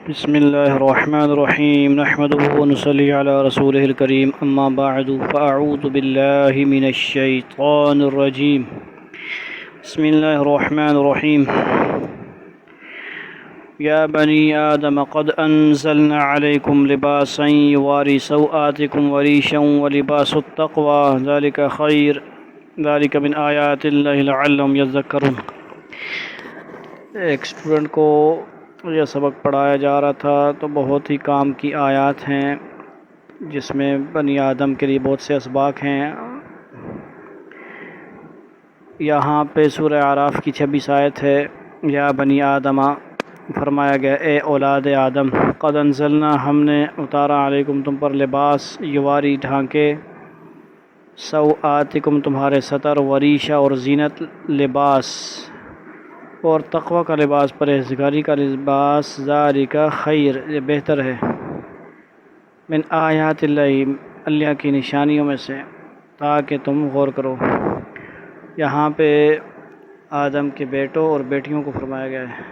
بسم الله الرحمن الرحيم نحمده ونصلي على رسوله الكريم أما بعد فأعوذ بالله من الشيطان الرجيم بسم الله الرحمن الرحيم يا بني آدم قد أنزلنا عليكم لباسا يواري سوآتكم وريشا ولباس التقوى ذلك خير ذلك من آيات الله لعلهم يذكرون۔ ایک اسٹوڈنٹ کو یہ سبق پڑھایا جا رہا تھا تو بہت ہی کام کی آیات ہیں جس میں بنی آدم کے لیے بہت سے اسباق ہیں۔ یہاں پہ سورہ اعراف کی 26 آیت ہے، یا بنی آدم فرمایا گیا اے اولاد آدم، قد انزلنا ہم نے اتارا علیکم تم پر لباس، یواری ڈھانکے، سوآتکم تمہارے ستر، وریشہ اور زینت لباس، اور تقوی کا لباس پرہیزگاری کا لباس، ذالک خیر یہ بہتر ہے، من آیات اللہ کی نشانیوں میں سے، تاکہ تم غور کرو۔ یہاں پہ آدم کے بیٹوں اور بیٹیوں کو فرمایا گیا ہے۔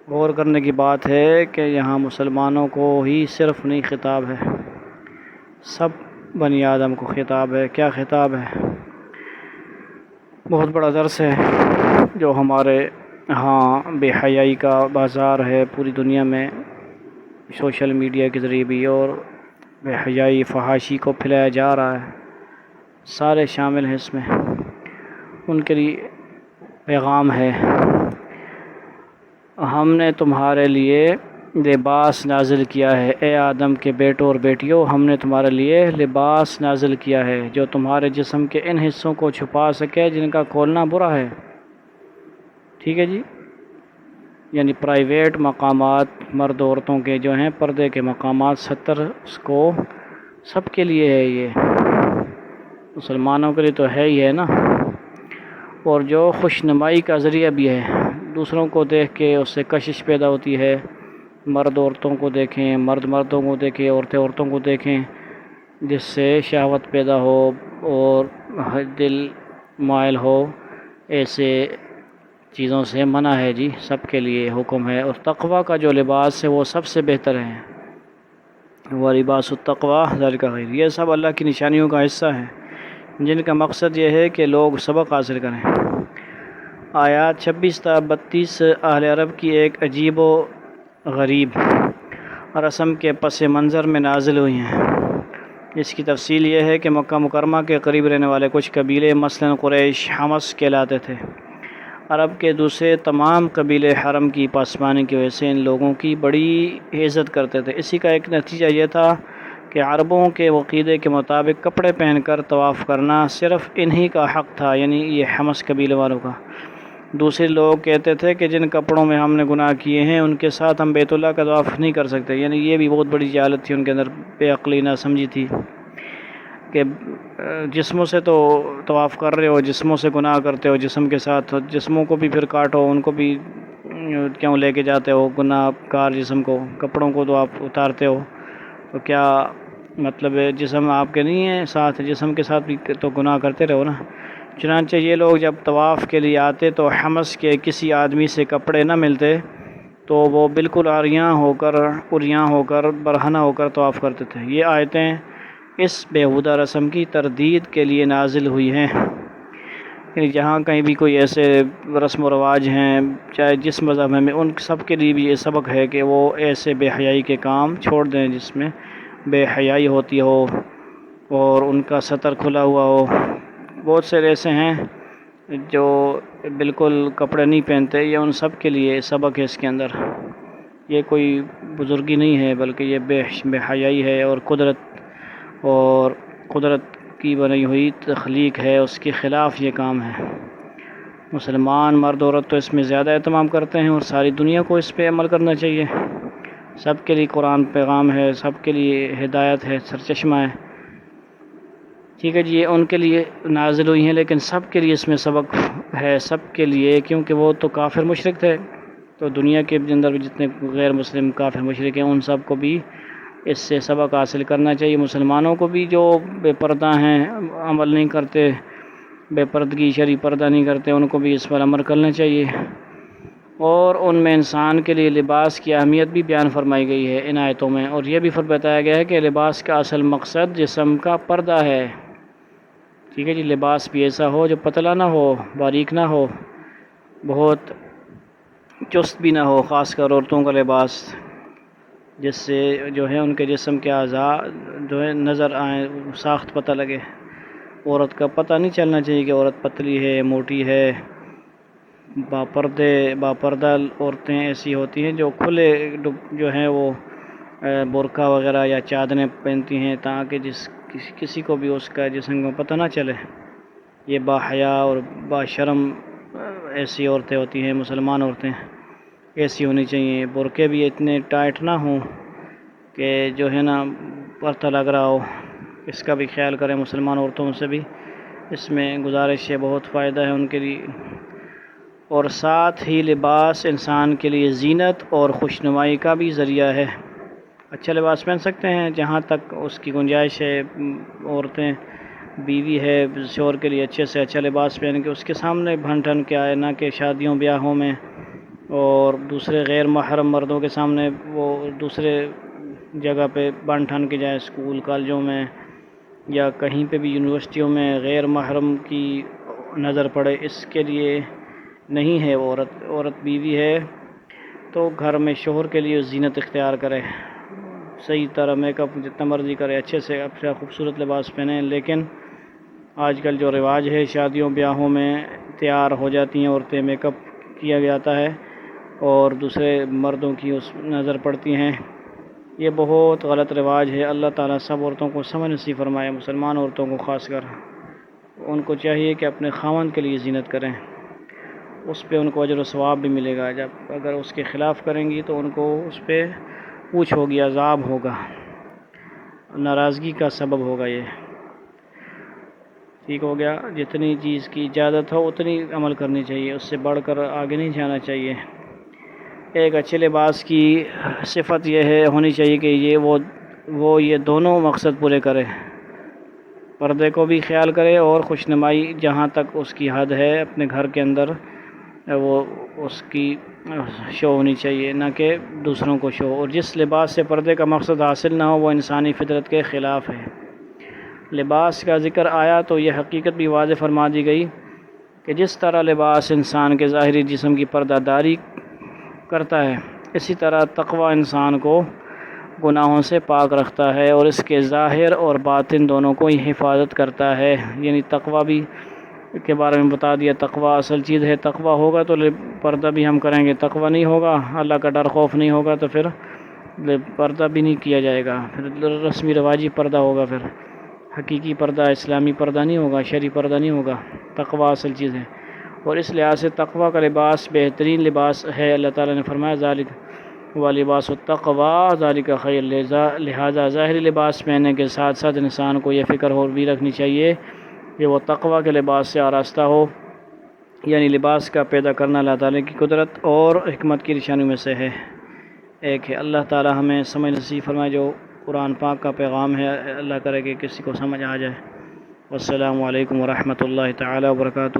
غور کرنے کی بات ہے کہ یہاں مسلمانوں کو ہی صرف نہیں خطاب ہے، سب بنی آدم کو خطاب ہے۔ کیا خطاب ہے؟ بہت بڑا درس ہے جو ہمارے ہاں بے حیائی کا بازار ہے پوری دنیا میں، سوشل میڈیا کے ذریعے بھی، اور بے حیائی فحاشی کو پھیلایا جا رہا ہے، سارے شامل ہیں اس میں۔ ان کے لیے پیغام ہے، ہم نے تمہارے لیے لباس نازل کیا ہے، اے آدم کے بیٹوں اور بیٹیوں، ہم نے تمہارے لیے لباس نازل کیا ہے جو تمہارے جسم کے ان حصوں کو چھپا سکے جن کا کھولنا برا ہے۔ ٹھیک ہے جی، یعنی پرائیویٹ مقامات مرد عورتوں کے جو ہیں، پردے کے مقامات 70 اس کو سب کے لیے ہے، یہ مسلمانوں کے لیے تو ہے ہی ہے نا، اور جو خوش نمائی کا ذریعہ بھی ہے۔ دوسروں کو دیکھ کے اس سے کشش پیدا ہوتی ہے، مرد عورتوں کو دیکھیں، مرد مردوں کو دیکھیں، عورتیں عورتوں کو دیکھیں، جس سے شہوت پیدا ہو اور دل مائل ہو، ایسے چیزوں سے منع ہے جی، سب کے لیے حکم ہے۔ اور تقوی کا جو لباس ہے وہ سب سے بہتر ہے، وہ لباس التقوی ذالک خیر۔ یہ سب اللہ کی نشانیوں کا حصہ ہے جن کا مقصد یہ ہے کہ لوگ سبق حاصل کریں۔ آیات 26 تا 32 اہل عرب کی ایک عجیب و غریب رسم کے پس منظر میں نازل ہوئی ہیں۔ اس کی تفصیل یہ ہے کہ مکہ مکرمہ کے قریب رہنے والے کچھ قبیلے، مثلا قریش، حمص کہلاتے تھے۔ عرب کے دوسرے تمام قبیلے حرم کی پاسبانی کی وجہ سے ان لوگوں کی بڑی عزت کرتے تھے۔ اسی کا ایک نتیجہ یہ تھا کہ عربوں کے عقیدے کے مطابق کپڑے پہن کر طواف کرنا صرف انہی کا حق تھا، یعنی یہ حمص قبیلے والوں کا۔ دوسرے لوگ کہتے تھے کہ جن کپڑوں میں ہم نے گناہ کیے ہیں ان کے ساتھ ہم بیت اللہ کا طواف نہیں کر سکتے، یعنی یہ بھی بہت بڑی جہالت تھی ان کے اندر، بے عقلی نہ سمجھی تھی کہ جسموں سے تو طواف کر رہے ہو، جسموں سے گناہ کرتے ہو، جسم کے ساتھ جسموں کو بھی پھر کاٹو، ان کو بھی کیوں لے کے جاتے ہو گناہ کار جسم کو، کپڑوں کو تو آپ اتارتے ہو، تو کیا مطلب ہے جسم آپ کے نہیں ہے ساتھ، جسم کے ساتھ بھی تو گناہ کرتے رہو نا۔ چنانچہ یہ لوگ جب طواف کے لیے آتے تو حمص کے کسی آدمی سے کپڑے نہ ملتے تو وہ بالکل عریاں ہو کر برہنہ ہو کر طواف کرتے تھے۔ یہ آیتیں اس بیہودہ رسم کی تردید کے لیے نازل ہوئی ہیں، یعنی جہاں کہیں بھی کوئی ایسے رسم و رواج ہیں چاہے جس مذہب میں، ان سب کے لیے بھی یہ سبق ہے کہ وہ ایسے بے حیائی کے کام چھوڑ دیں جس میں بے حیائی ہوتی ہو اور ان کا ستر کھلا ہوا ہو۔ بہت سے ایسے ہیں جو بالکل کپڑے نہیں پہنتے، یہ ان سب کے لیے سبق ہے اس کے اندر۔ یہ کوئی بزرگی نہیں ہے بلکہ یہ بے حیائی ہے، اور قدرت کی بنی ہوئی تخلیق ہے، اس کے خلاف یہ کام ہے۔ مسلمان مرد عورت تو اس میں زیادہ اہتمام کرتے ہیں، اور ساری دنیا کو اس پہ عمل کرنا چاہیے۔ سب کے لیے قرآن پیغام ہے، سب کے لیے ہدایت ہے، سرچشمہ ہے۔ ٹھیک ہے جی، یہ ان کے لیے نازل ہوئی ہیں لیکن سب کے لیے اس میں سبق ہے، سب کے لیے، کیونکہ وہ تو کافر مشرک تھے، تو دنیا کے اندر بھی جتنے غیر مسلم کافر مشرک ہیں ان سب کو بھی اس سے سبق حاصل کرنا چاہیے۔ مسلمانوں کو بھی جو بے پردہ ہیں، عمل نہیں کرتے، بے پردگی شرعی پردہ نہیں کرتے، ان کو بھی اس پر عمل کرنا چاہیے۔ اور ان میں انسان کے لیے لباس کی اہمیت بھی بیان فرمائی گئی ہے ان آیتوں میں، اور یہ بھی بتایا گیا ہے کہ لباس کا اصل مقصد جسم کا پردہ ہے۔ ٹھیک ہے جی، لباس بھی ایسا ہو جو پتلا نہ ہو، باریک نہ ہو، بہت چست بھی نہ ہو، خاص کر عورتوں کا لباس، جس سے جو ہے ان کے جسم کے اعضاء جو ہے نظر آئیں، ساخت پتہ لگے۔ عورت کا پتہ نہیں چلنا چاہیے کہ عورت پتلی ہے، موٹی ہے۔ باپردہ عورتیں ایسی ہوتی ہیں جو کھلے جو ہیں وہ برقع وغیرہ یا چادریں پہنتی ہیں تاکہ کسی کو بھی اس کا جسم کا پتہ نہ چلے۔ یہ باحیا اور باشرم ایسی عورتیں ہوتی ہیں، مسلمان عورتیں ایسی ہونی چاہیے۔ برقعے بھی اتنے ٹائٹ نہ ہوں کہ جو ہے نا پتہ لگ رہا ہو، اس کا بھی خیال کریں مسلمان عورتوں سے بھی، اس میں گزارش ہے، بہت فائدہ ہے ان کے لیے۔ اور ساتھ ہی لباس انسان کے لیے زینت اور خوشنمائی کا بھی ذریعہ ہے۔ اچھا لباس پہن سکتے ہیں جہاں تک اس کی گنجائش ہے، عورتیں بیوی ہے شوہر کے لیے اچھے سے اچھا لباس پہن کے اس کے سامنے بن ٹھن کے آئے، نہ کہ شادیوں بیاہوں میں اور دوسرے غیر محرم مردوں کے سامنے وہ دوسرے جگہ پہ بن ٹھن کے جائے، اسکول کالجوں میں یا کہیں پہ بھی یونیورسٹیوں میں غیر محرم کی نظر پڑے، اس کے لیے نہیں ہے۔ عورت بیوی ہے تو گھر میں شوہر کے لیے زینت اختیار کرے، صحیح طرح میک اپ جتنا مرضی کرے، اچھے سے اچھا خوبصورت لباس پہنے، لیکن آج کل جو رواج ہے شادیوں بیاہوں میں تیار ہو جاتی ہیں عورتیں، میک اپ کیا جاتا ہے اور دوسرے مردوں کی اس نظر پڑتی ہیں، یہ بہت غلط رواج ہے۔ اللہ تعالیٰ سب عورتوں کو سمجھ نصیب فرمائے، مسلمان عورتوں کو خاص کر، ان کو چاہیے کہ اپنے خاوند کے لیے زینت کریں، اس پہ ان کو اجر و ثواب بھی ملے گا۔ اگر اس کے خلاف کریں گی تو ان کو اس پہ پوچھ ہوگی، عذاب ہوگا، ناراضگی کا سبب ہوگا یہ۔ ٹھیک ہو گیا، جتنی چیز کی اجازت ہو اتنی عمل کرنی چاہیے، اس سے بڑھ کر آگے نہیں جانا چاہیے۔ ایک اچھے لباس کی صفت یہ ہے ہونی چاہیے کہ یہ دونوں مقصد پورے کرے، پردے کو بھی خیال کرے اور خوشنمائی جہاں تک اس کی حد ہے اپنے گھر کے اندر وہ اس کی شو ہونی چاہیے، نہ کہ دوسروں کو شو۔ اور جس لباس سے پردے کا مقصد حاصل نہ ہو وہ انسانی فطرت کے خلاف ہے۔ لباس کا ذکر آیا تو یہ حقیقت بھی واضح فرما دی گئی کہ جس طرح لباس انسان کے ظاہری جسم کی پردہ داری کرتا ہے، اسی طرح تقوی انسان کو گناہوں سے پاک رکھتا ہے اور اس کے ظاہر اور باطن دونوں کو ہی حفاظت کرتا ہے۔ یعنی تقوی بھی کے بارے میں بتا دیا، تقوی اصل چیز ہے، تقوی ہوگا تو پردہ بھی ہم کریں گے، تقوی نہیں ہوگا، اللہ کا ڈر خوف نہیں ہوگا تو پھر پردہ بھی نہیں کیا جائے گا، پھر رسمی رواجی پردہ ہوگا، پھر حقیقی پردہ اسلامی پردہ نہیں ہوگا، شرعی پردہ نہیں ہوگا۔ تقوی اصل چیز ہے، اور اس لحاظ سے تقوی کا لباس بہترین لباس ہے۔ اللہ تعالیٰ نے فرمایا ذالک ولباس التقوی ذالک خیر، لہذا ظاہری لباس پہننے کے ساتھ ساتھ انسان کو یہ فکر اور بھی رکھنی چاہیے کہ وہ تقوی کے لباس سے آراستہ ہو، یعنی لباس کا پیدا کرنا اللہ تعالیٰ کی قدرت اور حکمت کی نشانیوں میں سے ہے ایک ہے۔ اللہ تعالیٰ ہمیں سمجھ نصیب فرمائے، جو قرآن پاک کا پیغام ہے اللہ کرے کہ کسی کو سمجھ آ جائے۔ والسلام علیکم ورحمۃ اللہ تعالیٰ وبرکاتہ۔